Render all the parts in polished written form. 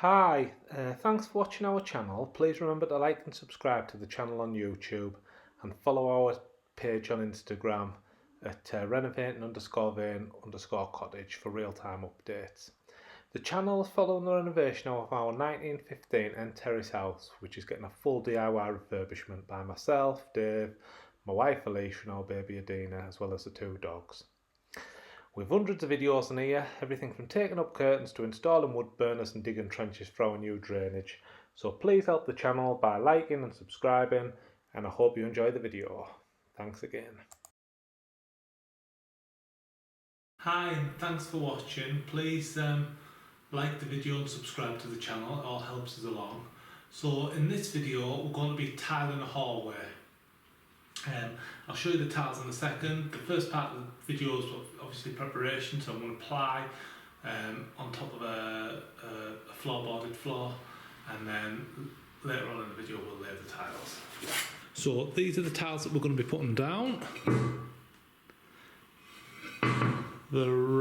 Hi, thanks for watching our channel. Please remember to like and subscribe to the channel on YouTube and follow our page on Instagram at renovating_Vane_cottage for real-time updates. The channel is following the renovation of our 1915 end terrace house, which is getting a full DIY refurbishment by myself, Dave, my wife Alicia and our baby Adina, as well as the two dogs. We've hundreds of videos on here, everything from taking up curtains to installing wood burners and digging trenches for our new drainage. So please help the channel by liking and subscribing, and I hope you enjoy the video. Thanks again. Hi, and thanks for watching. Please like the video and subscribe to the channel, it all helps us along. So in this video we're going to be tiling a hallway. I'll show you the tiles in a second. The first part of the video is obviously preparation, so I'm going to ply on top of a floorboarded floor, and then later on in the video we'll lay the tiles. So these are the tiles that we're going to be putting down. They're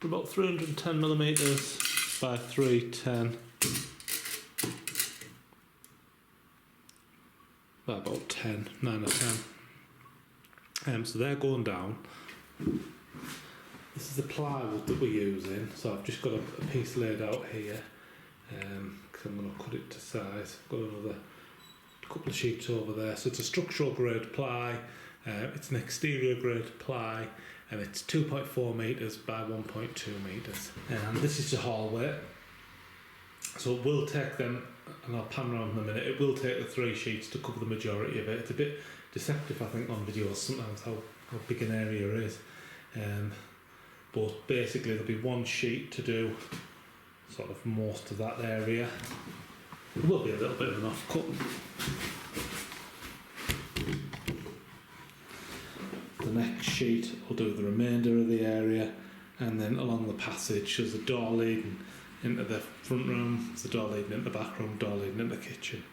about 310mm by 310. About 10, 9 or 10. So they're going down. This is the plywood that we're using. So I've just got a piece laid out here because I'm going to cut it to size. I've got another couple of sheets over there. So it's a structural grade ply. It's an exterior grade ply, and it's 2.4 metres by 1.2 metres. And this is the hallway. So it will take them, and I'll pan around in a minute, it will take the 3 sheets to cover the majority of it. It's a bit deceptive, I think, on videos sometimes how big an area is. But basically there'll be 1 sheet to do sort of most of that area. There will be a little bit of an offcut. The next sheet will do the remainder of the area, and then along the passage there's a door leading into the front room, there's a door leading into the back room, door leading into the kitchen.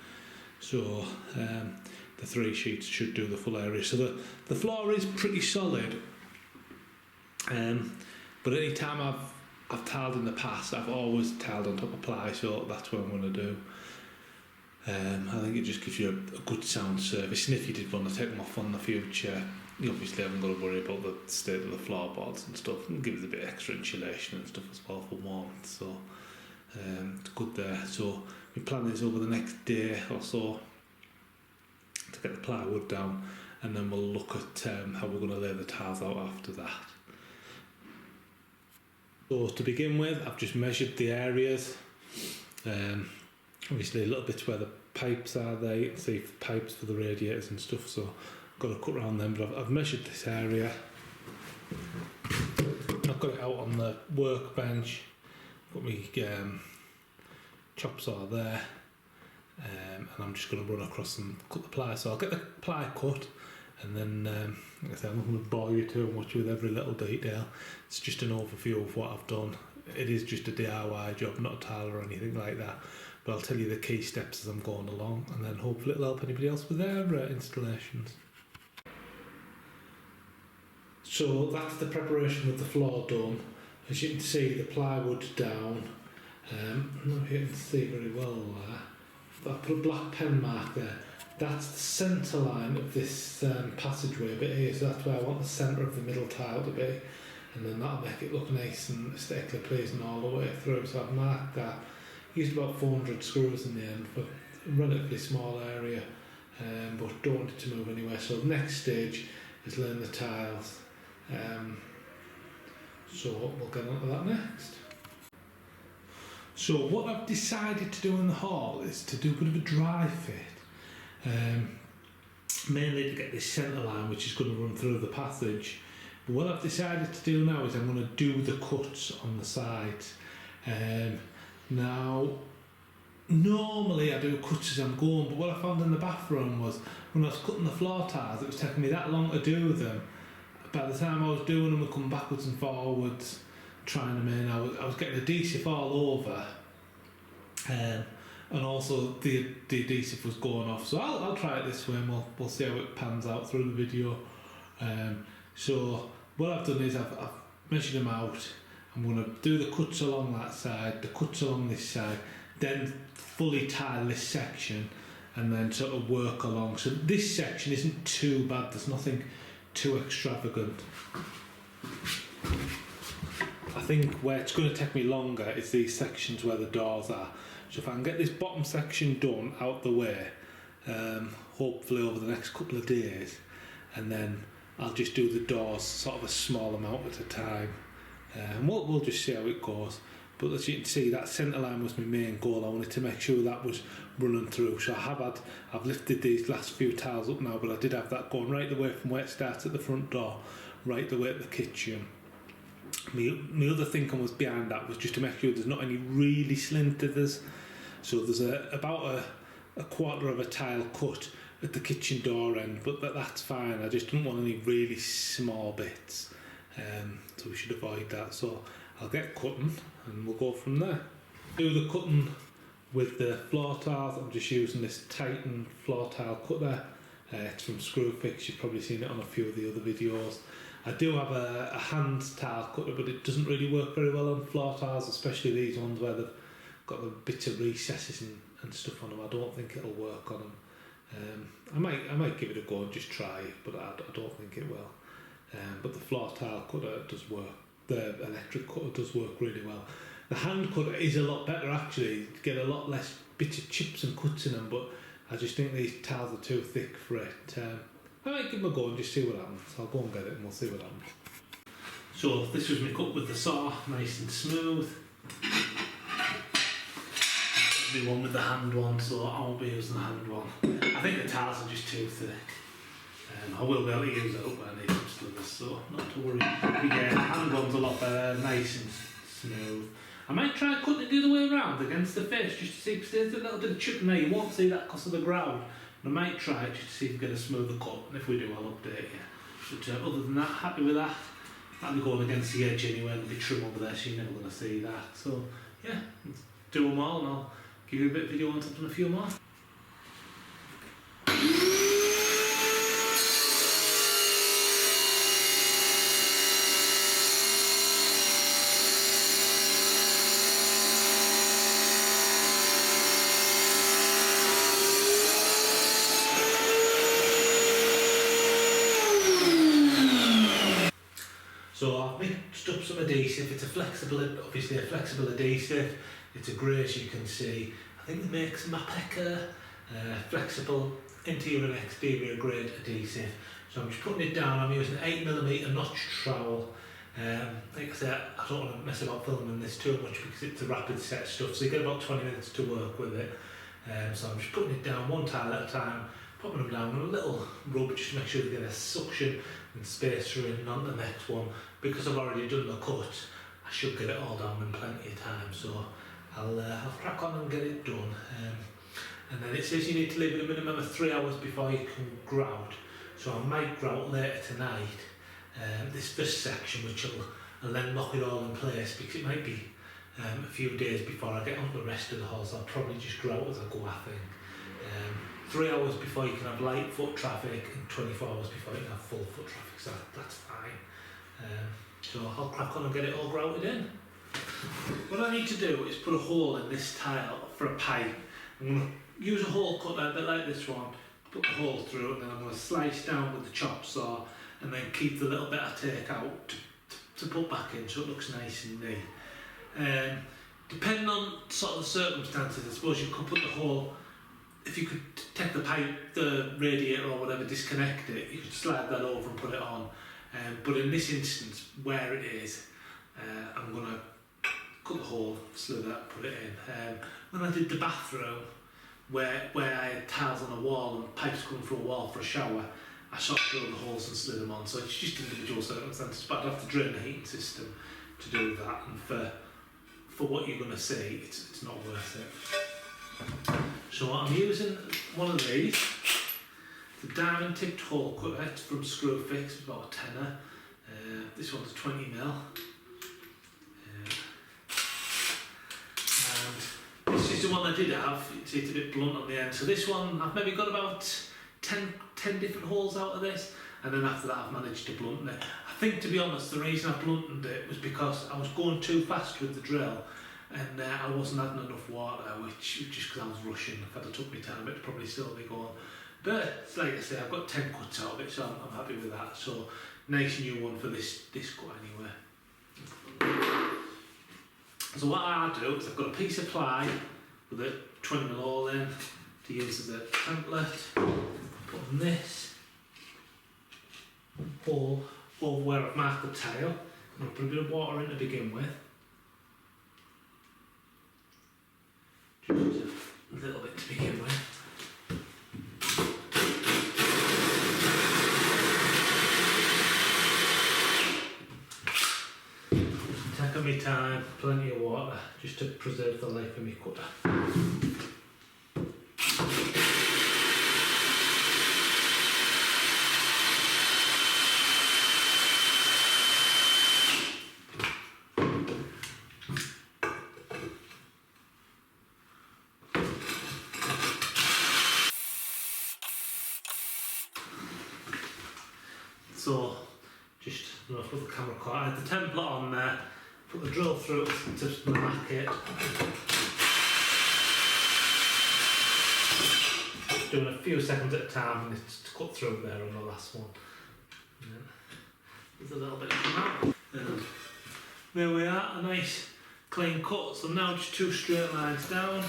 So the 3 sheets should do the full area. So the floor is pretty solid, but any time I've tiled in the past, I've always tiled on top of ply, so that's what I'm going to do. I think it just gives you a good sound surface, and if you did want to take them off on the future, you obviously haven't got to worry about the state of the floorboards and stuff. It gives a bit of extra insulation and stuff as well for warmth, so it's good there. So we plan this over the next day or so to get the plywood down, and then we'll look at how we're going to lay the tiles out after that. So to begin with, I've just measured the areas. Obviously a little bit where the pipes are there, you can see pipes for the radiators and stuff, so I've got to cut around them, but I've measured this area. I've got it out on the workbench, got my chop saw there, and I'm just going to run across and cut the ply. So I'll get the ply cut, and then like I said, I'm not going to bore you too much with every little detail. It's just an overview of what I've done. It is just a DIY job, not a tile or anything like that, but I'll tell you the key steps as I'm going along, and then hopefully it'll help anybody else with their installations. So that's the preparation with the floor done. As you can see, the plywood's down. I'm not here to see very well there. I put a black pen mark there. That's the centre line of this passageway bit here, so that's where I want the centre of the middle tile to be, and then that'll make it look nice and aesthetically pleasing all the way through. So I've marked that. Used about 400 screws in the end for a relatively small area, but don't want it to move anywhere. So the next stage is laying the tiles. So we'll get on to that next. So what I've decided to do in the hall is to do a bit of a dry fit, mainly to get this centre line which is going to run through the passage. But what I've decided to do now is I'm going to do the cuts on the sides. Now, normally I do cuts as I'm going, but what I found in the bathroom was when I was cutting the floor tiles, it was taking me that long to do them. By the time I was doing them, I come backwards and forwards, trying them in. I was getting adhesive all over, and also the adhesive was going off. So I'll try it this way, and we'll see how it pans out through the video. So what I've done is I've measured them out. I'm going to do the cuts along that side, the cuts along this side, then fully tile this section and then sort of work along. So this section isn't too bad, there's nothing too extravagant. I think where it's going to take me longer is these sections where the doors are. So if I can get this bottom section done out the way, hopefully over the next couple of days, and then I'll just do the doors sort of a small amount at a time. And we'll just see how it goes. But as you can see, that centre line was my main goal. I wanted to make sure that was running through. So I've lifted these last few tiles up now, but I did have that going right the way from where it starts at the front door, right the way at the kitchen. My other thinking was behind that was just to make sure there's not any really slinters. So there's about a quarter of a tile cut at the kitchen door end, but that's fine. I just didn't want any really small bits, so we should avoid that. So I'll get cutting and we'll go from there. Do the cutting with the floor tiles. I'm just using this Titan floor tile cutter. It's from Screwfix. You've probably seen it on a few of the other videos. I do have a hand tile cutter, but it doesn't really work very well on floor tiles, especially these ones where they've got the bits of recesses and stuff on them. I don't think it'll work on them. I might give it a go and just try it, but I don't think it will. But the floor tile cutter does work. The electric cutter does work really well. The hand cutter is a lot better actually. You get a lot less bits of chips and cuts in them, but I just think these tiles are too thick for it. I might give them a go and just see what happens. I'll go and get it and we'll see what happens. So this was my cut with the saw, nice and smooth. The one with the hand one, so I won't be using the hand one. I think the tiles are just too thick. I will be able to use it up when I need some slivers, so not to worry. But yeah, the hand one's a lot better, nice and smooth. I might try cutting it the other way around against the face just to see if there's a little bit of chip in there. You won't see that because of the ground. But I might try it just to see if we get a smoother cut, and if we do, I'll update you. But other than that, happy with that. That'll be going against the edge anyway, and there'll be trim over there, so you're never going to see that. So yeah, let's do them all, and I'll give you a bit of video once I've done a few more. So I've mixed up some adhesive. It's obviously a flexible adhesive. It's a grey, as you can see. I think it makes Mapeka flexible interior and exterior grade adhesive. So I'm just putting it down. I'm using an 8mm notch trowel. Like I said, I don't want to mess about filming this too much because it's a rapid set stuff. So you get about 20 minutes to work with it. So I'm just putting it down one tile at a time, popping them down with a little rub just to make sure they get a suction and space through in on the next one. Because I've already done the cut, I should get it all down in plenty of time. So I'll crack on and get it done. And then it says you need to leave it a minimum of 3 hours before you can grout. So I might grout later tonight. This first section, which I'll then lock it all in place because it might be a few days before I get on the rest of the holes. I'll probably just grout as I go, I think. 3 hours before you can have light foot traffic and 24 hours before you can have full foot traffic, so that's fine. So I'll crack on and get it all grouted in. What I need to do is put a hole in this tile for a pipe. I'm going to use a hole cutter, a bit like this one, put the hole through, and then I'm going to slice down with the chop saw and then keep the little bit I take out to put back in so it looks nice and neat. Depending on sort of the circumstances, I suppose you could put the hole, if you could take the pipe, the radiator or whatever, disconnect it, you could slide that over and put it on. But in this instance, where it is, I'm going to cut the hole, slither that, put it in. When I did the bathroom, where I had tiles on a wall and pipes coming through a wall for a shower, I sort of drilled the holes and slid them on. So it's just individual circumstances, but I'd have to drain the heating system to do that. And for what you're going to see, it's not worth it. So I'm using one of these, the diamond tipped hole cutter. It's from Screwfix, it's about a tenner. This one's 20mm. And this is the one I did have. It's a bit blunt on the end. So this one, I've maybe got about 10 different holes out of this. And then after that I've managed to blunt it. I think, to be honest, the reason I blunted it was because I was going too fast with the drill, and I wasn't adding enough water, which just because I was rushing. If I'd have took my time, it'd probably still be going. But like I say, I've got 10 cuts out of it, so I'm happy with that. So nice new one for this cut anyway. So what I do is I've got a piece of ply with a 20mm hole in to use as a template. Put on this hole over where I've marked the tile. I'm going to put a bit of water in to begin with. Just a little bit to begin with. Taking my time, plenty of water, just to preserve the life of my cutter. So, just put the camera quite. I had the template on there, put the drill through to mark it. Doing a few seconds at a time, and it's cut through there on the last one. There's a little bit of come out. There we are, a nice clean cut. So now just 2 straight lines down.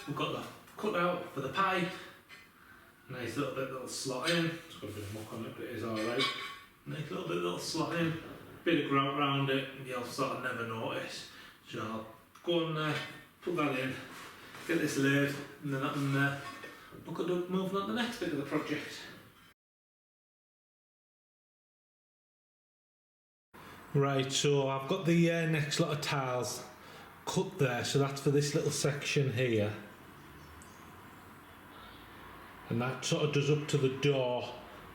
We've got the cut out for the pipe. Nice little slot in. It's got a bit of muck on it, but it is alright. Nice little slot in. Bit of grout around it, and you'll sort of never notice. So I'll go and put that in, get this laid, and then I can look at moving on to the next bit of the project. Right, so I've got the next lot of tiles cut there, so that's for this little section here. And that sort of does up to the door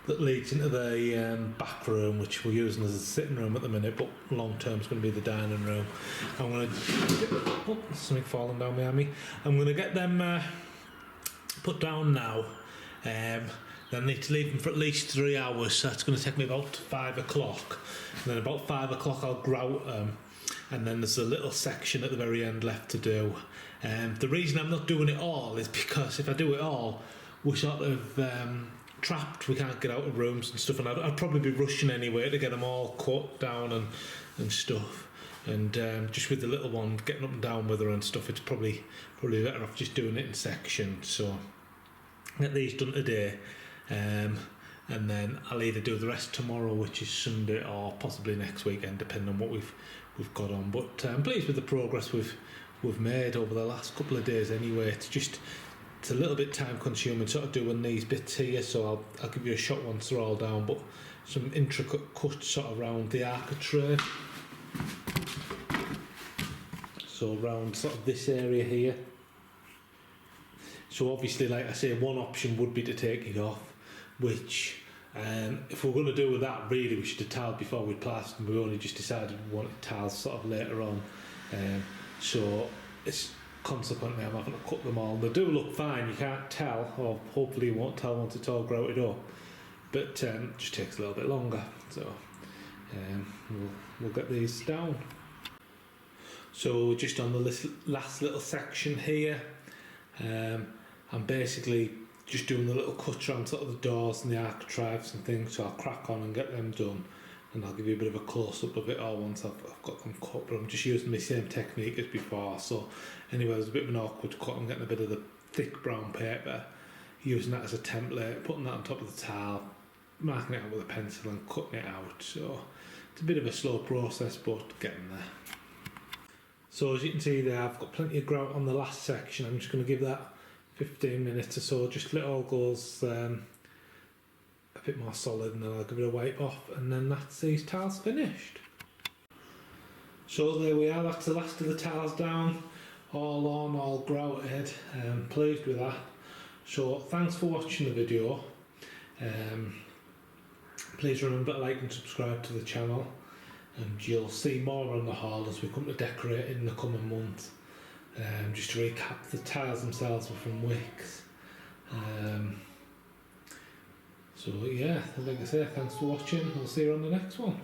that leads into the back room, which we're using as a sitting room at the minute, but long term is going to be the dining room. I'm going to something falling down behind me. I'm going to get them put down now. Then I need to leave them for at least 3 hours, so that's going to take me about 5 o'clock. And then about 5 o'clock I'll grout them, and then there's a little section at the very end left to do. The reason I'm not doing it all is because if I do it all, we're sort of trapped. We can't get out of rooms and stuff, and I'd probably be rushing anyway to get them all cut down and stuff. And just with the little one getting up and down with her and stuff, it's probably better off just doing it in sections. So get these done today, and then I'll either do the rest tomorrow, which is Sunday, or possibly next weekend, depending on what we've got on. But I'm pleased with the progress we've made over the last couple of days. Anyway, it's a little bit time consuming sort of doing these bits here, so I'll give you a shot once they're all down, but some intricate cuts sort of around the architrave. So around sort of this area here. So obviously, like I say, one option would be to take it off, which if we're going to do with that, really we should have tiled before we plastered, and we only just decided we wanted tiles sort of later on. So it's consequently I'm having to cut them all. They do look fine, you can't tell, or hopefully you won't tell once it's all grouted up, but it just takes a little bit longer. So we'll get these down. So just on the last little section here, I'm basically just doing the little cuts around sort of the doors and the architraves and things, so I'll crack on and get them done, and I'll give you a bit of a close-up of it all once I've got them cut. But I'm just using the same technique as before. So anyway, there's a bit of an awkward cut. I'm getting a bit of the thick brown paper, using that as a template, putting that on top of the tile, marking it out with a pencil and cutting it out. So it's a bit of a slow process, but getting there. So as you can see there, I've got plenty of grout on the last section. I'm just going to give that 15 minutes or so, just till it all goes a bit more solid, and then I'll give it a wipe off, and then that's these tiles finished. So there we are, that's the last of the tiles down, all on, all grouted. Pleased with that. So thanks for watching the video. Please remember to like and subscribe to the channel, and you'll see more on the haul as we come to decorate in the coming month. Just to recap, the tiles themselves were from Wicks. So yeah, like I say, thanks for watching. We'll see you on the next one.